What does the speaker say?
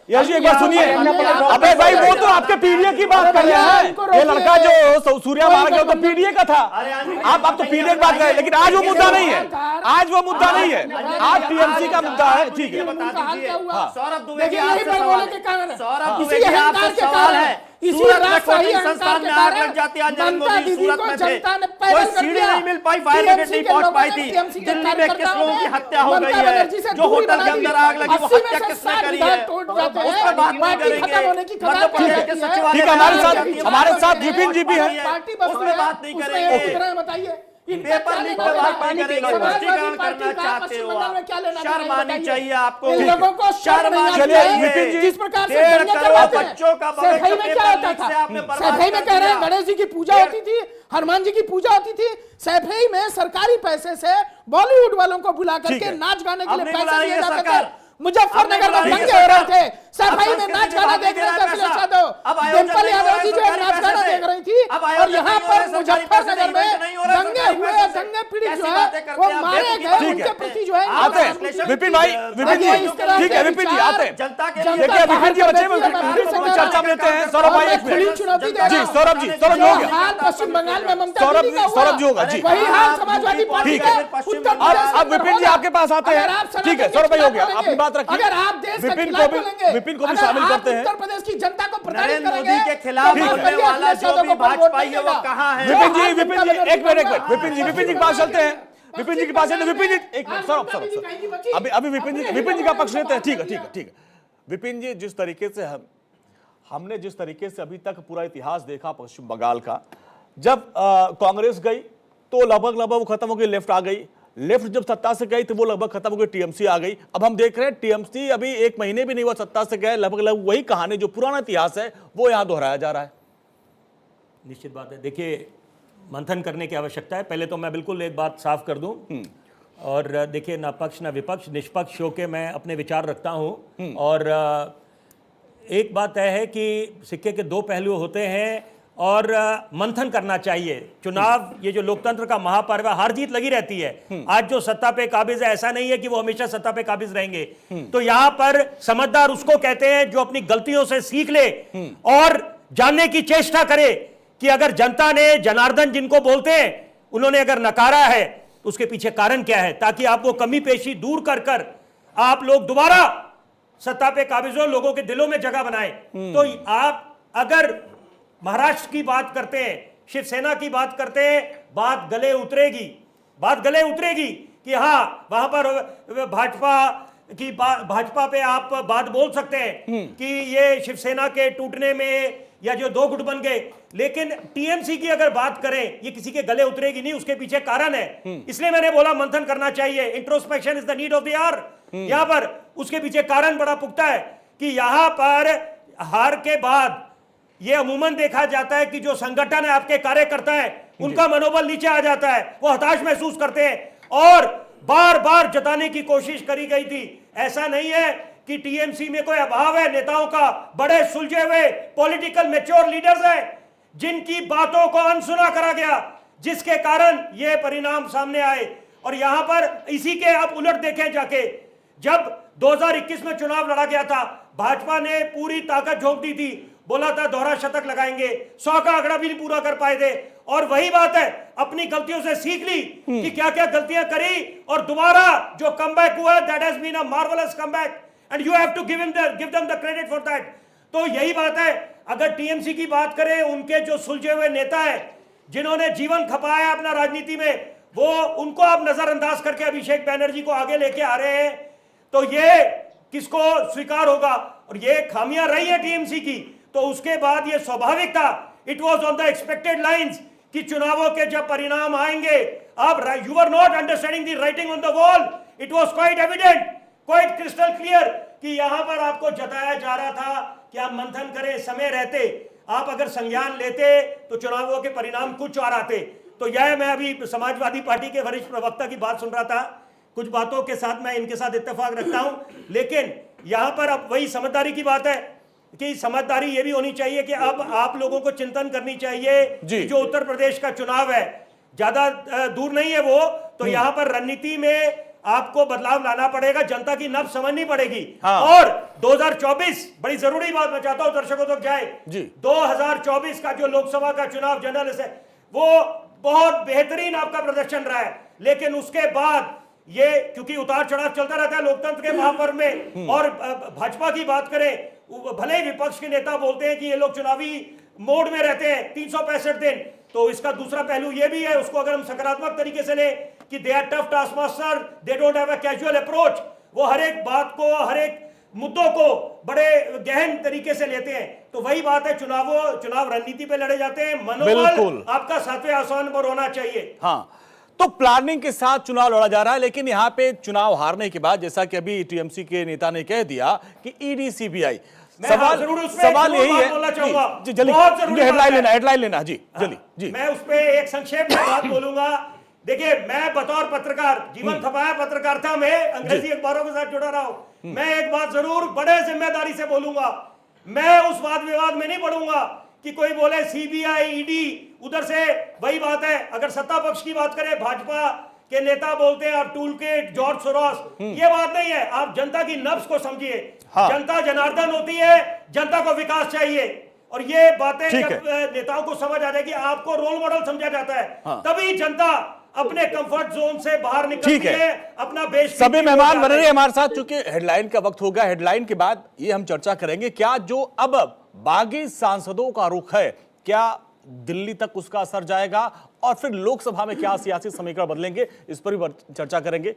यश एक बार सुनिए। अबे भाई वो तो आपके पीडीए की बात कर रहे हैं, ये लड़का जो सूर्या मारा गया तो पीडीए का था। आप तो पीडीए की बात कर रहे हैं, लेकिन आज वो मुद्दा नहीं है, आज वो मुद्दा नहीं है, आज टीएमसी का मुद्दा है। ठीक है, सौरभ दुबे आपसे सवाल है, सूरत में कोचिंग संस्थान में आग लग जाती है, नरेंद्र मोदी सूरत में थे, कोई सीढ़ी नहीं मिल पाई, फायर ब्रिगेड नहीं पहुंच पाई थी, दिल्ली में किस लोगों की हत्या हो गई है, जो होटल के अंदर आग लगी वो हत्या किसने करी है, उस पर बात नहीं करेंगे। मध्य प्रदेश के सचिवालय हमारे साथ विपिन जी भी है, उसमें बात नहीं करेंगे। बताइए पेपर लीक पे बात नहीं करेंगे, स्पष्टीकरण करना चाहते हो आप, शर्म आनी चाहिए आपको, शर्म आनी चाहिए। जिस प्रकार से 1.5 करोड़ बच्चों का भविष्य पेपर लीक से आपने बर्बाद में कह रहे हैं गणेश जी की पूजा होती थी, हनुमान जी की पूजा होती थी, सैफई में सरकारी पैसे से बॉलीवुड वालों को बुला करके नाच गाने के लिए पैसे दिए जाते थे, मुजफ्फरनगर में दंगे हो रहे थे, सफाई में नाच गाना देख रहे थे अखिलेश यादव, डिम्पल यादव जी जो नाच गाना देख रही थी, और यहाँ पर मुजफ्फरनगर में दंगे हुए, दंगे पीड़ित जो है वो मारे गए, उनके प्रति जो है आते हैं विपिन भाई, विपिन जी ठीक है, विपिन जी आते हैं, जनता के देखिए विपिन जी बच्चे चर्चा में लेते हैं। सौरभ भाई एक मिनट जी, सौरभ जी, सौरभ हो गया, पश्चिम बंगाल में ममता सौरभ जी होगा जी, वही हाल समाजवादी पार्टी का उत्तर प्रदेश। अब विपिन जी आपके पास आते हैं, ठीक है सौरभ भाई हो गया, अपनी बात रखिए, अगर आप देश के खिलाफ बोलेंगे, विपिन को भी शामिल करते हैं, उत्तर प्रदेश की जनता को प्रताड़ित नरेंद्र करेंगे, मोदी के खिलाफ बोलने वाला जो भी भाजपा है वो कहाँ है? विपिन जी एक मिनट, विपिन जी के पास चलते हैं, विपिन जी के पास चलते हैं, विपिन जी एक मिनट, सौरभ अभी विपिन जी का पक्ष लेते हैं। ठीक है विपिन जी, जिस तरीके से हमने जिस तरीके से अभी तक पूरा इतिहास देखा पश्चिम बंगाल का, जब कांग्रेस गई तो लगभग वो खत्म हो गई, लेफ्ट आ गई, लेफ्ट जब सत्ता से गई तो वो लगभग खत्म हो गई, टीएमसी आ गई। अब हम देख रहे हैं टीएमसी अभी 1 महीने भी नहीं हुआ सत्ता से गए, लगभग वही कहानी जो पुराना इतिहास है वो यहां दोहराया जा रहा है। निश्चित बात है, देखिए मंथन करने की आवश्यकता है। पहले तो मैं बिल्कुल एक बात साफ कर दूं, और देखिए ना पक्ष ना विपक्ष, निष्पक्ष होकर मैं अपने विचार रखता हूं, और एक बात तय है कि सिक्के के 2 पहलू होते हैं और मंथन करना चाहिए। चुनाव ये जो लोकतंत्र का महापर्व है, हार जीत लगी रहती है। आज जो सत्ता पे काबिज है ऐसा नहीं है कि वो हमेशा सत्ता पे काबिज रहेंगे। तो यहां पर समझदार उसको कहते हैं जो अपनी गलतियों से सीख ले और जानने की चेष्टा करे कि अगर जनता ने जनार्दन जिनको बोलते हैं उन्होंने अगर नकारा है तो उसके पीछे कारण क्या है, ताकि आप वो कमी पेशी दूर कर आप लोग दोबारा सत्ता पे काबिज हो, लोगों के दिलों में जगह बनाए। तो आप अगर महाराष्ट्र की बात करते हैं, शिवसेना की बात करते हैं, बात गले उतरेगी कि हाँ वहां पर भाजपा पे आप बात बोल सकते हैं कि ये शिवसेना के टूटने में या जो 2 गुट बन गए, लेकिन टीएमसी की अगर बात करें ये किसी के गले उतरेगी नहीं, उसके पीछे कारण है। इसलिए मैंने बोला मंथन करना चाहिए, introspection is the need of the hour. यहां पर उसके पीछे कारण बड़ा पुख्ता है कि यहां पर हार के बाद ये अमूमन देखा जाता है कि जो संगठन है, आपके कार्यकर्ता है, उनका मनोबल नीचे आ जाता है, वो हताश महसूस करते हैं और बार बार जताने की कोशिश करी गई थी। ऐसा नहीं है कि टीएमसी में कोई अभाव है नेताओं का, बड़े सुलझे हुए पॉलिटिकल मैच्योर लीडर्स हैं जिनकी बातों को अनसुना करा गया, जिसके कारण ये परिणाम सामने आए। और यहां पर इसी के आप उलट देखें जाके, जब 2021 में चुनाव लड़ा गया था, भाजपा ने पूरी ताकत झोंक दी थी, बोला था दोहरा शतक लगाएंगे, 100 का आंकड़ा भी नहीं पूरा कर पाए थे। और वही बात है, अपनी गलतियों से सीख ली कि क्या क्या गलतियां करी और दोबारा जो कमबैक हुआ, that has been a marvellous comeback and you have to give them the credit for that. तो यही बात है, अगर टीएमसी की बात करें, उनके जो सुलझे हुए नेता है जिन्होंने जीवन खपाया अपना राजनीति में, वो उनको आप नजरअंदाज करके अभिषेक बैनर्जी को आगे लेके आ रहे हैं, तो ये किसको स्वीकार होगा? और ये खामियां रही है टीएमसी की, तो उसके बाद ये स्वाभाविक था, it was on the expected lines कि चुनावों के जब परिणाम आएंगे, आप you are not understanding the writing on the wall, it was quite evident, quite crystal clear कि यहां पर आपको जताया जा रहा था कि आप मंथन करें, समय रहते आप अगर संज्ञान लेते तो चुनावों के परिणाम कुछ और आते। तो यह मैं अभी समाजवादी पार्टी के वरिष्ठ प्रवक्ता की बात सुन रहा था, कुछ बातों के साथ मैं इनके साथ इत्तेफाक रखता हूं, लेकिन यहां पर अब वही समझदारी की बात है कि समझदारी ये भी होनी चाहिए कि अब आप लोगों को चिंतन करनी चाहिए कि जो उत्तर प्रदेश का चुनाव है ज्यादा दूर नहीं है वो, तो यहां पर रणनीति में आपको बदलाव लाना पड़ेगा, जनता की नब्ज समझनी पड़ेगी। हाँ। और 2024 बड़ी जरूरी बात मैं चाहता हूं दर्शकों तक जाए जी। 2024 का जो लोकसभा का चुनाव जनरल है वो बहुत बेहतरीन आपका प्रदर्शन रहा है, लेकिन उसके बाद ये क्योंकि उतार चढ़ाव चलता रहता है लोकतंत्र के महापर्व में। और भाजपा की बात करें, भले ही विपक्ष के नेता बोलते हैं कि ये लोग चुनावी मोड में रहते हैं 365 दिन, तो इसका दूसरा पहलू ये भी है, उसको अगर हम सकारात्मक तरीके से लें कि they are tough task master, they don't have a casual approach, वो हर एक बात को, हर एक मुद्दों को बड़े गहन तरीके से लेते हैं। तो वही बात है, चुनाव रणनीति पे लड़े जाते हैं, मनोबल आपका 7वें आसमान पर होना चाहिए। हाँ, तो प्लानिंग के साथ चुनाव लड़ा जा रहा है, लेकिन यहां पे चुनाव हारने के बाद जैसा कि अभी टीएमसी के नेता ने कह दिया कि ईडी सीबीआई, सवाल यही है जी, जल्दी हेडलाइन लेना जी, जल्दी जी। मैं उस पे एक संक्षेप में बात बोलूंगा। देखिए, मैं बतौर पत्रकार, जीवन थपाया पत्रकार था, मैं अंग्रेजी अखबारों के साथ जुड़ा रहा हूं। मैं एक बात जरूर बड़े जिम्मेदारी से बोलूंगा, मैं उस वाद विवाद में नहीं पड़ूंगा कि कोई बोले सीबीआई ईडी, उधर से वही बात है। अगर सत्ता पक्ष की बात करें, भाजपा के नेता बोलते हैं आप टूल किट, जॉर्ज सोरोस, ये बात नहीं है। आप जनता की नब्ज को समझिए। हाँ। जनता जनार्दन होती है, जनता को विकास चाहिए, और ये बातें ठीक जब नेताओं को समझ आ जाएगी, आपको रोल मॉडल समझा जाता है, हाँ। तभी जनता अपने कंफर्ट जोन से बाहर ठीक निकलती है। है, अपना बेच सभी मेहमान बने रहे हमारे साथ, चूंकि हेडलाइन का वक्त होगा। हेडलाइन के बाद ये हम चर्चा करेंगे, क्या जो अब बागी सांसदों का रुख है, क्या दिल्ली तक उसका असर जाएगा, और फिर लोकसभा में क्या सियासी समीकरण बदलेंगे, इस पर भी चर्चा करेंगे।